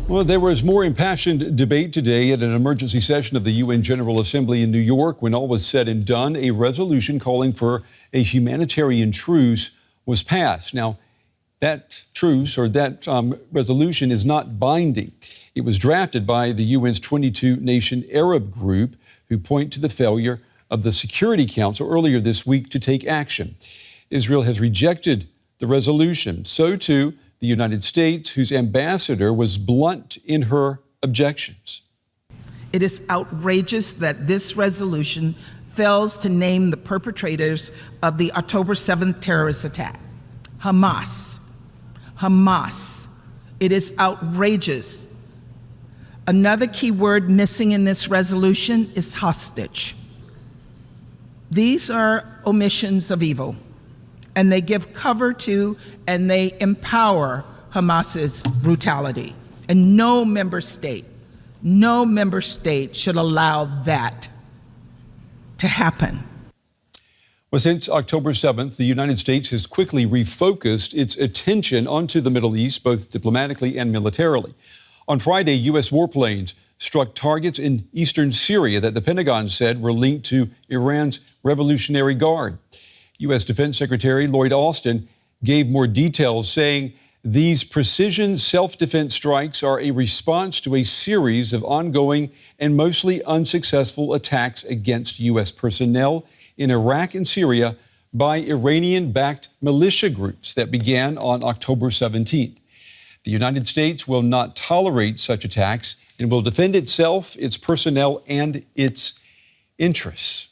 Well, there was more impassioned debate today at an emergency session of the UN General Assembly in New York. When all was said and done, a resolution calling for a humanitarian truce was passed. Now, that truce or that resolution is not binding. It was drafted by the UN's 22-nation Arab group, who point to the failure of the Security Council earlier this week to take action. Israel has rejected the resolution. So, too, the United States, whose ambassador was blunt in her objections. It is outrageous that this resolution fails to name the perpetrators of the October 7th terrorist attack. Hamas. Hamas. It is outrageous. Another key word missing in this resolution is hostage. These are omissions of evil, and they give cover to and they empower Hamas's brutality. And no member state should allow that to happen. Well, since October 7th, the United States has quickly refocused its attention onto the Middle East, both diplomatically and militarily. On Friday, U.S. warplanes struck targets in eastern Syria that the Pentagon said were linked to Iran's Revolutionary Guard. U.S. Defense Secretary Lloyd Austin gave more details, saying these precision self-defense strikes are a response to a series of ongoing and mostly unsuccessful attacks against U.S. personnel in Iraq and Syria by Iranian-backed militia groups that began on October 17th. The United States will not tolerate such attacks and will defend itself, its personnel, and its interests.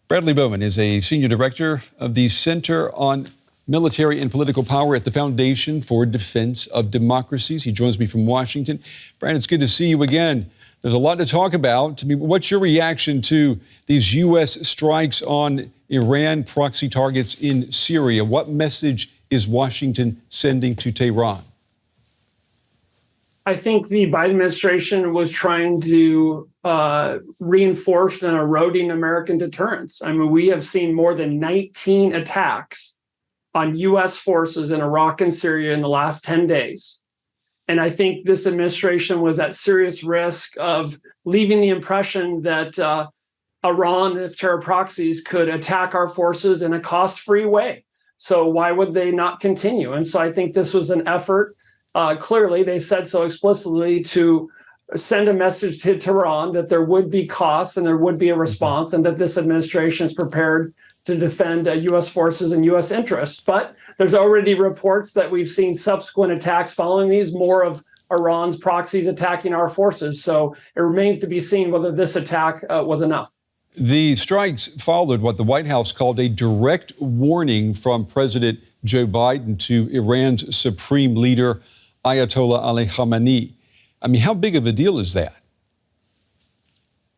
Bradley Bowman is a senior director of the Center on Military and Political Power at the Foundation for Defense of Democracies. He joins me from Washington. Brad, it's good to see you again. There's a lot to talk about. I mean, what's your reaction to these U.S. strikes on Iran proxy targets in Syria? What message is Washington sending to Tehran? I think the Biden administration was trying to reinforce and eroding American deterrence. I mean, we have seen more than 19 attacks on U.S. forces in Iraq and Syria in the last 10 days. And I think this administration was at serious risk of leaving the impression that Iran and its terror proxies could attack our forces in a cost-free way. So why would they not continue? And so I think this was an effort. Clearly, they said so explicitly, to send a message to Tehran that there would be costs and there would be a response, and that this administration is prepared to defend U.S. forces and U.S. interests. But there's already reports that we've seen subsequent attacks following these, more of Iran's proxies attacking our forces. So it remains to be seen whether this attack was enough. The strikes followed what the White House called a direct warning from President Joe Biden to Iran's supreme leader, Ayatollah Ali Khamenei. I mean, how big of a deal is that?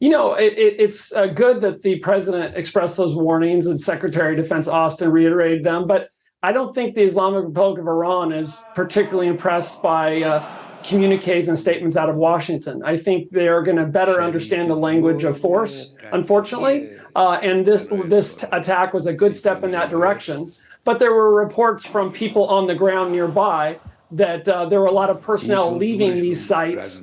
You know, it's good that the president expressed those warnings and Secretary of Defense Austin reiterated them, but I don't think the Islamic Republic of Iran is particularly impressed by communiques and statements out of Washington. I think they are going to better understand the language of force, unfortunately, and this attack was a good step in that direction. But there were reports from people on the ground nearby that there were a lot of personnel leaving these sites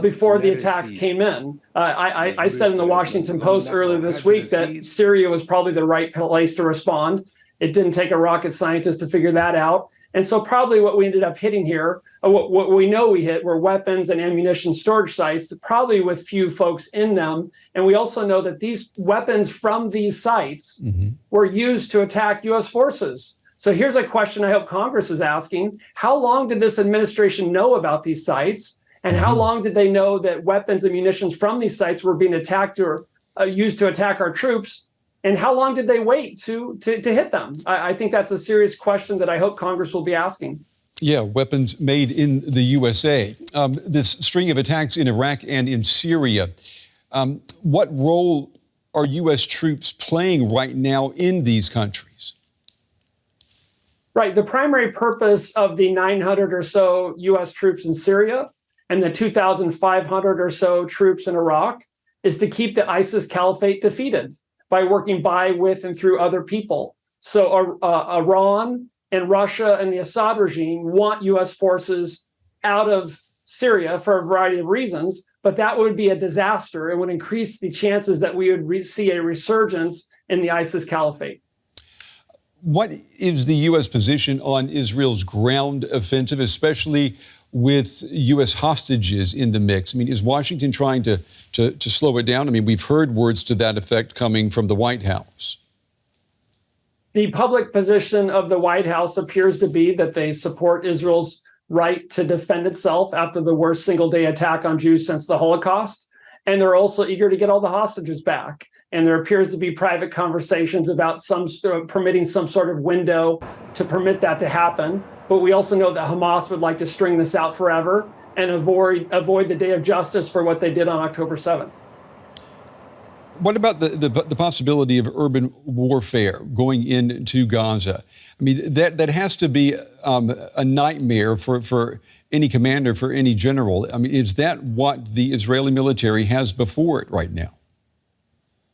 before the attacks came in. I said in the Washington Post earlier this week that Syria was probably the right place to respond. It didn't take a rocket scientist to figure that out. And so probably what we ended up hitting here, what we know we hit, were weapons and ammunition storage sites, probably with few folks in them. And we also know that these weapons from these sites were used to attack U.S. forces. So here's a question I hope Congress is asking. How long did this administration know about these sites? And how long did they know that weapons and munitions from these sites were being attacked or used to attack our troops? And how long did they wait to hit them? I think that's a serious question that I hope Congress will be asking. Yeah, weapons made in the USA. This string of attacks in Iraq and in Syria, what role are U.S. troops playing right now in these countries? Right. The primary purpose of the 900 or so U.S. troops in Syria and the 2,500 or so troops in Iraq is to keep the ISIS caliphate defeated by working by, with, and through other people. So Iran and Russia and the Assad regime want U.S. forces out of Syria for a variety of reasons, but that would be a disaster. It would increase the chances that we would see a resurgence in the ISIS caliphate. What is the U.S. position on Israel's ground offensive, especially with U.S. hostages in the mix? I mean, is Washington trying to slow it down? I mean, we've heard words to that effect coming from the White House. The public position of the White House appears to be that they support Israel's right to defend itself after the worst single-day attack on Jews since the Holocaust. And they're also eager to get all the hostages back. And there appears to be private conversations about permitting some sort of window to permit that to happen. But we also know that Hamas would like to string this out forever and avoid the day of justice for what they did on October 7th. What about the possibility of urban warfare going into Gaza? I mean, that has to be a nightmare for any commander, for any general. I mean, is that what the Israeli military has before it right now?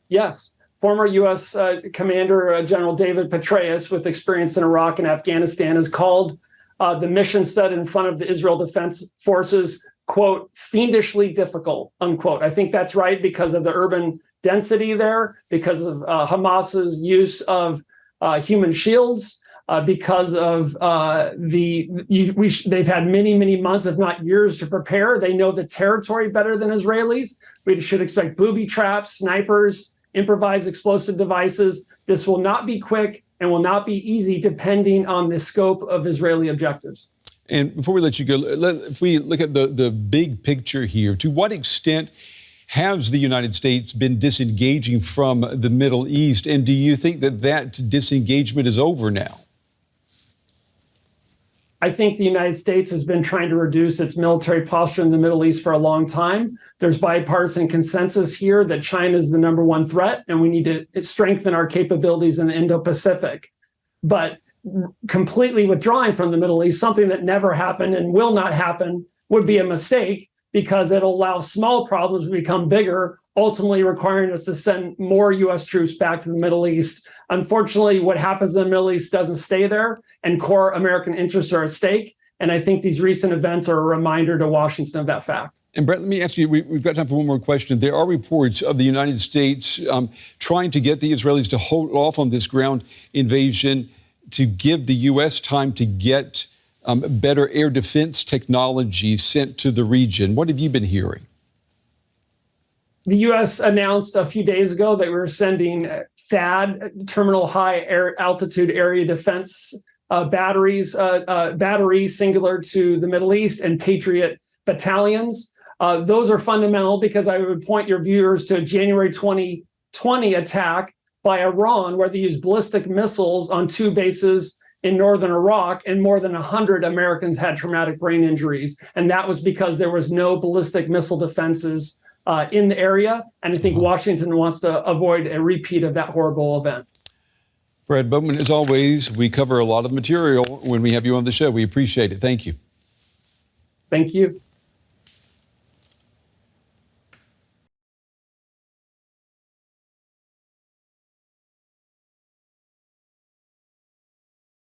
Yes. Former U.S. Commander General David Petraeus, with experience in Iraq and Afghanistan, has called the mission set in front of the Israel Defense Forces, quote, fiendishly difficult, unquote. I think that's right because of the urban density there, because of Hamas's use of human shields, because of they've had many months, if not years, to prepare. They know the territory better than Israelis. We should expect booby traps, snipers, improvised explosive devices. This will not be quick and will not be easy depending on the scope of Israeli objectives. And before we let you go, if we look at the big picture here, to what extent has the United States been disengaging from the Middle East? And do you think that disengagement is over now? I think the United States has been trying to reduce its military posture in the Middle East for a long time. There's bipartisan consensus here that China is the number one threat, and we need to strengthen our capabilities in the Indo-Pacific. But completely withdrawing from the Middle East, something that never happened and will not happen, would be a mistake, because it'll allow small problems to become bigger, ultimately requiring us to send more U.S. troops back to the Middle East. Unfortunately, what happens in the Middle East doesn't stay there, and core American interests are at stake. And I think these recent events are a reminder to Washington of that fact. And Brett, let me ask you, we've got time for one more question. There are reports of the United States trying to get the Israelis to hold off on this ground invasion, to give the U.S. time to get better air defense technology sent to the region. What have you been hearing? The U.S. announced a few days ago that we were sending THAAD, Terminal High Altitude Area Defense batteries, batteries singular to the Middle East, and Patriot battalions. Those are fundamental because I would point your viewers to a January 2020 attack by Iran, where they used ballistic missiles on two bases in northern Iraq, and more than 100 Americans had traumatic brain injuries. And that was because there was no ballistic missile defenses in the area. And I think Washington wants to avoid a repeat of that horrible event. Brad Bowman, as always, we cover a lot of material when we have you on the show. We appreciate it. Thank you. Thank you.